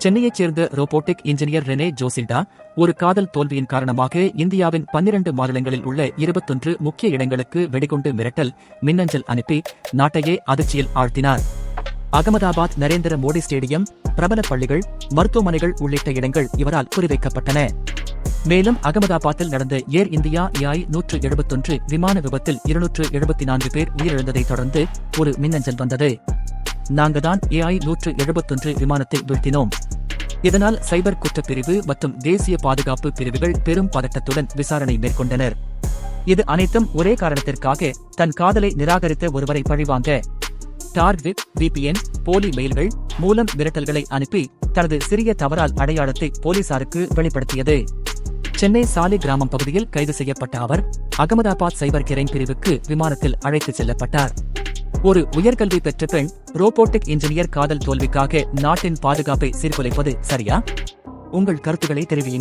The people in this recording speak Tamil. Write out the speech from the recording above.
சென்னையைச் சேர்ந்த ரோபோட்டிக் இன்ஜினியர் ரெனே ஜோசில்டா ஒரு காதல் தோல்வியின் காரணமாக இந்தியாவின் 12 மாநிலங்களில் உள்ள 21 முக்கிய இடங்களுக்கு வெடிகுண்டு மிரட்டல் மின்னஞ்சல் அனுப்பி நாட்டையே அதிர்ச்சியில் ஆழ்த்தினார். அகமதாபாத் நரேந்திர மோடி ஸ்டேடியம், பிரபல பள்ளிகள், மருத்துவமனைகள் உள்ளிட்ட இடங்கள் இவரால் குறிவைக்கப்பட்டன. மேலும் அகமதாபாத்தில் நடந்த ஏர் இந்தியா AI-171 விமான விபத்தில் 274 பேர் உயிரிழந்ததைத் தொடர்ந்து ஒரு மின்னஞ்சல் வந்தது. நாங்கதான் AI-171 விமானத்தை வீழ்த்தினோம். இதனால் சைபர் குற்றப்பிரிவு மற்றும் தேசிய பாதுகாப்பு பிரிவுகள் பெரும் பதட்டத்துடன் விசாரணை மேற்கொண்டனர். இது அனைத்தும் ஒரே காரணத்திற்காக தன் காதலை நிராகரித்த ஒருவரை பழிவாங்க டார்கெட் VPN போலி மெயில்கள் மூலம் மிரட்டல்களை அனுப்பி தனது சிறிய தவறால் அடையாளத்தை போலீசாருக்கு வெளிப்படுத்தியது. சென்னை சாலி கிராமம் பகுதியில் கைது செய்யப்பட்ட அவர் அகமதாபாத் சைபர் கிரைம் பிரிவுக்கு விமானத்தில் அழைத்துச் செல்லப்பட்டார். ஒரு உயர்கல்வி பெற்ற பெண் ரோபோட்டிக் இன்ஜினியர் காதல் தோல்விக்காக நாட்டின் பாதுகாப்பை சீர்குலைப்பது சரியா? உங்கள் கருத்துக்களை தெரிவியுங்கள்.